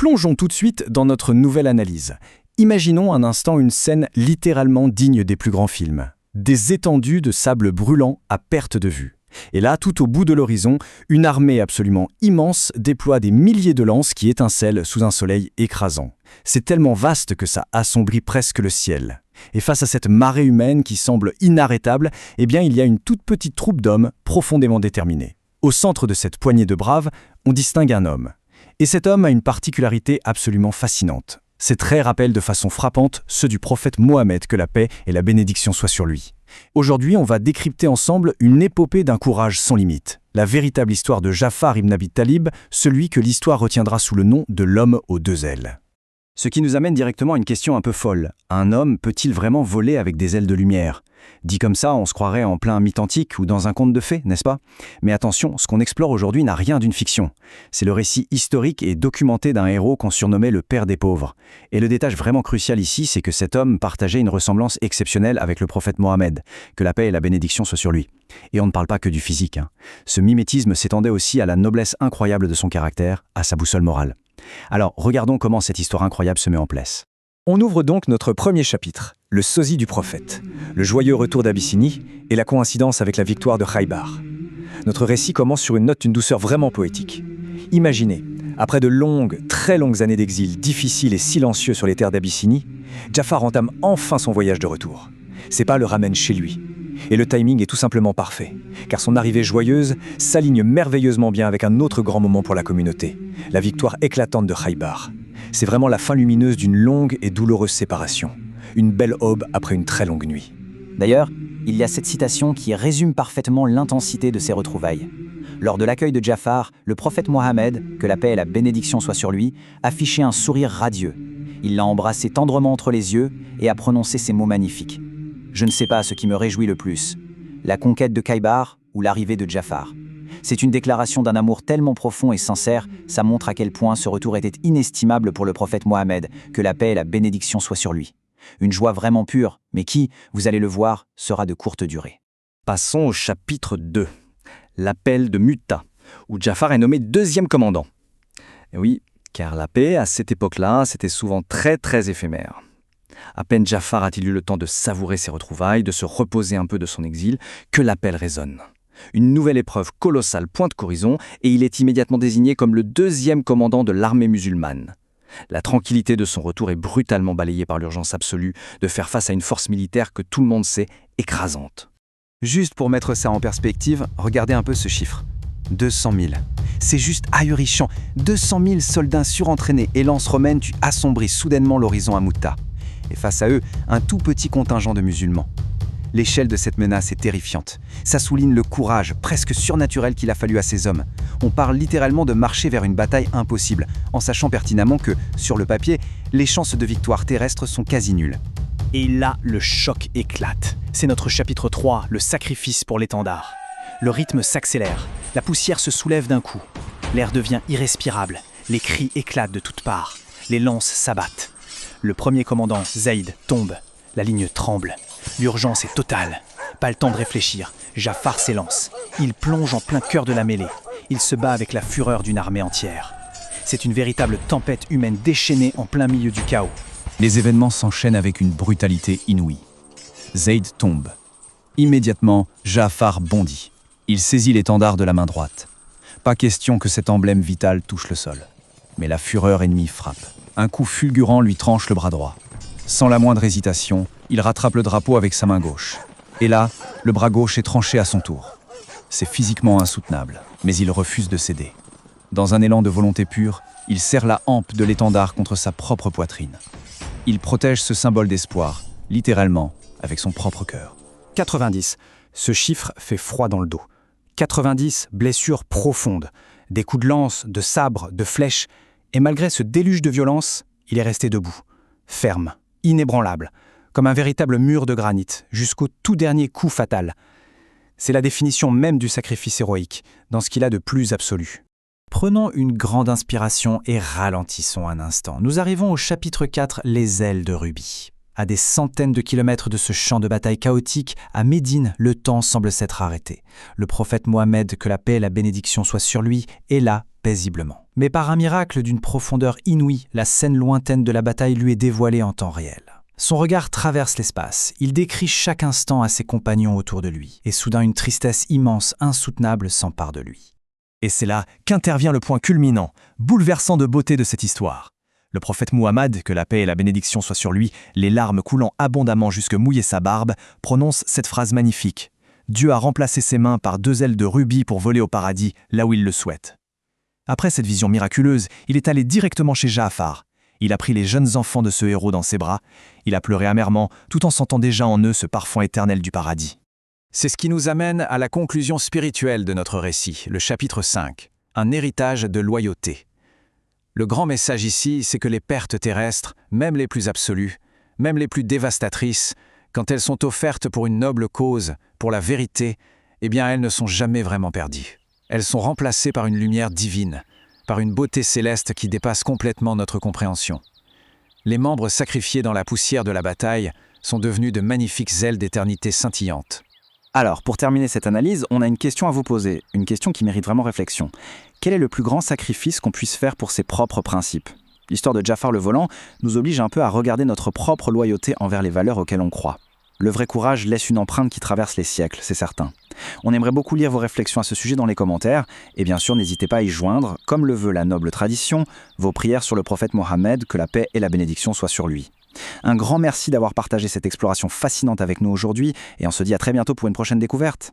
Plongeons tout de suite dans notre nouvelle analyse. Imaginons un instant une scène littéralement digne des plus grands films. Des étendues de sable brûlant à perte de vue. Et là, tout au bout de l'horizon, une armée absolument immense déploie des milliers de lances qui étincellent sous un soleil écrasant. C'est tellement vaste que ça assombrit presque le ciel. Et face à cette marée humaine qui semble inarrêtable, eh bien, il y a une toute petite troupe d'hommes profondément déterminés. Au centre de cette poignée de braves, on distingue un homme. Et cet homme a une particularité absolument fascinante. Ses traits rappellent de façon frappante ceux du prophète Mohammed, que la paix et la bénédiction soient sur lui. Aujourd'hui, on va décrypter ensemble une épopée d'un courage sans limite. La véritable histoire de Ja'far ibn Abi Talib, celui que l'histoire retiendra sous le nom de l'homme aux deux ailes. Ce qui nous amène directement à une question un peu folle. Un homme peut-il vraiment voler avec des ailes de lumière ? Dit comme ça, on se croirait en plein mythe antique ou dans un conte de fées, n'est-ce pas ? Mais attention, ce qu'on explore aujourd'hui n'a rien d'une fiction. C'est le récit historique et documenté d'un héros qu'on surnommait le père des pauvres. Et le détail vraiment crucial ici, c'est que cet homme partageait une ressemblance exceptionnelle avec le prophète Mohammed, que la paix et la bénédiction soient sur lui. Et on ne parle pas que du physique. Ce mimétisme s'étendait aussi à la noblesse incroyable de son caractère, à sa boussole morale. Alors, regardons comment cette histoire incroyable se met en place. On ouvre donc notre premier chapitre, le sosie du prophète, le joyeux retour d'Abyssinie et la coïncidence avec la victoire de Khaybar. Notre récit commence sur une note d'une douceur vraiment poétique. Imaginez, après de longues, très longues années d'exil difficiles et silencieux sur les terres d'Abyssinie, Ja'far entame enfin son voyage de retour. Ses pas le ramènent chez lui. Et le timing est tout simplement parfait, car son arrivée joyeuse s'aligne merveilleusement bien avec un autre grand moment pour la communauté, la victoire éclatante de Khaybar. C'est vraiment la fin lumineuse d'une longue et douloureuse séparation, une belle aube après une très longue nuit. D'ailleurs, il y a cette citation qui résume parfaitement l'intensité de ces retrouvailles. Lors de l'accueil de Ja'far, le prophète Mohammed, que la paix et la bénédiction soient sur lui, affichait un sourire radieux. Il l'a embrassé tendrement entre les yeux et a prononcé ces mots magnifiques. Je ne sais pas ce qui me réjouit le plus, la conquête de Khaybar ou l'arrivée de Ja'far. C'est une déclaration d'un amour tellement profond et sincère, ça montre à quel point ce retour était inestimable pour le prophète Mohammed, que la paix et la bénédiction soient sur lui. Une joie vraiment pure, mais qui, vous allez le voir, sera de courte durée. Passons au chapitre 2, l'appel de Mu'tah, où Ja'far est nommé deuxième commandant. Et oui, car la paix, à cette époque-là, c'était souvent très très éphémère. À peine Ja'far a-t-il eu le temps de savourer ses retrouvailles, de se reposer un peu de son exil, que l'appel résonne. Une nouvelle épreuve colossale pointe qu'horizon et il est immédiatement désigné comme le deuxième commandant de l'armée musulmane. La tranquillité de son retour est brutalement balayée par l'urgence absolue de faire face à une force militaire que tout le monde sait écrasante. Juste pour mettre ça en perspective, regardez un peu ce chiffre. 200 000. C'est juste ahurissant. 200 000 soldats surentraînés et lances romaines tuent assombrit soudainement l'horizon à Mu'tah. Et face à eux, un tout petit contingent de musulmans. L'échelle de cette menace est terrifiante. Ça souligne le courage presque surnaturel qu'il a fallu à ces hommes. On parle littéralement de marcher vers une bataille impossible, en sachant pertinemment que, sur le papier, les chances de victoire terrestre sont quasi nulles. Et là, le choc éclate. C'est notre chapitre 3, le sacrifice pour l'étendard. Le rythme s'accélère, la poussière se soulève d'un coup. L'air devient irrespirable, les cris éclatent de toutes parts, les lances s'abattent. Le premier commandant, Zayd, tombe. La ligne tremble. L'urgence est totale. Pas le temps de réfléchir. Ja'far s'élance. Il plonge en plein cœur de la mêlée. Il se bat avec la fureur d'une armée entière. C'est une véritable tempête humaine déchaînée en plein milieu du chaos. Les événements s'enchaînent avec une brutalité inouïe. Zayd tombe. Immédiatement, Ja'far bondit. Il saisit l'étendard de la main droite. Pas question que cet emblème vital touche le sol. Mais la fureur ennemie frappe. Un coup fulgurant lui tranche le bras droit. Sans la moindre hésitation, il rattrape le drapeau avec sa main gauche. Et là, le bras gauche est tranché à son tour. C'est physiquement insoutenable, mais il refuse de céder. Dans un élan de volonté pure, il serre la hampe de l'étendard contre sa propre poitrine. Il protège ce symbole d'espoir, littéralement, avec son propre cœur. 90. Ce chiffre fait froid dans le dos. 90 blessures profondes, des coups de lance, de sabre, de flèches, et malgré ce déluge de violence, il est resté debout, ferme, inébranlable, comme un véritable mur de granit, jusqu'au tout dernier coup fatal. C'est la définition même du sacrifice héroïque, dans ce qu'il a de plus absolu. Prenons une grande inspiration et ralentissons un instant. Nous arrivons au chapitre 4, les ailes de rubis. À des centaines de kilomètres de ce champ de bataille chaotique, à Médine, le temps semble s'être arrêté. Le prophète Mohammed, que la paix et la bénédiction soient sur lui, est là, paisiblement. Mais par un miracle d'une profondeur inouïe, la scène lointaine de la bataille lui est dévoilée en temps réel. Son regard traverse l'espace, il décrit chaque instant à ses compagnons autour de lui, et soudain une tristesse immense, insoutenable s'empare de lui. Et c'est là qu'intervient le point culminant, bouleversant de beauté de cette histoire. Le prophète Muhammad, que la paix et la bénédiction soient sur lui, les larmes coulant abondamment jusque mouiller sa barbe, prononce cette phrase magnifique. Dieu a remplacé ses mains par 2 ailes de rubis pour voler au paradis, là où il le souhaite. Après cette vision miraculeuse, il est allé directement chez Jaafar. Il a pris les jeunes enfants de ce héros dans ses bras, il a pleuré amèrement, tout en sentant déjà en eux ce parfum éternel du paradis. C'est ce qui nous amène à la conclusion spirituelle de notre récit, le chapitre 5, un héritage de loyauté. Le grand message ici, c'est que les pertes terrestres, même les plus absolues, même les plus dévastatrices, quand elles sont offertes pour une noble cause, pour la vérité, eh bien elles ne sont jamais vraiment perdues. Elles sont remplacées par une lumière divine, par une beauté céleste qui dépasse complètement notre compréhension. Les membres sacrifiés dans la poussière de la bataille sont devenus de magnifiques ailes d'éternité scintillantes. Alors, pour terminer cette analyse, on a une question à vous poser, une question qui mérite vraiment réflexion. Quel est le plus grand sacrifice qu'on puisse faire pour ses propres principes ? L'histoire de Jafar le Volant nous oblige un peu à regarder notre propre loyauté envers les valeurs auxquelles on croit. Le vrai courage laisse une empreinte qui traverse les siècles, c'est certain. On aimerait beaucoup lire vos réflexions à ce sujet dans les commentaires, et bien sûr n'hésitez pas à y joindre, comme le veut la noble tradition, vos prières sur le prophète Mohammed, que la paix et la bénédiction soient sur lui. Un grand merci d'avoir partagé cette exploration fascinante avec nous aujourd'hui, et on se dit à très bientôt pour une prochaine découverte.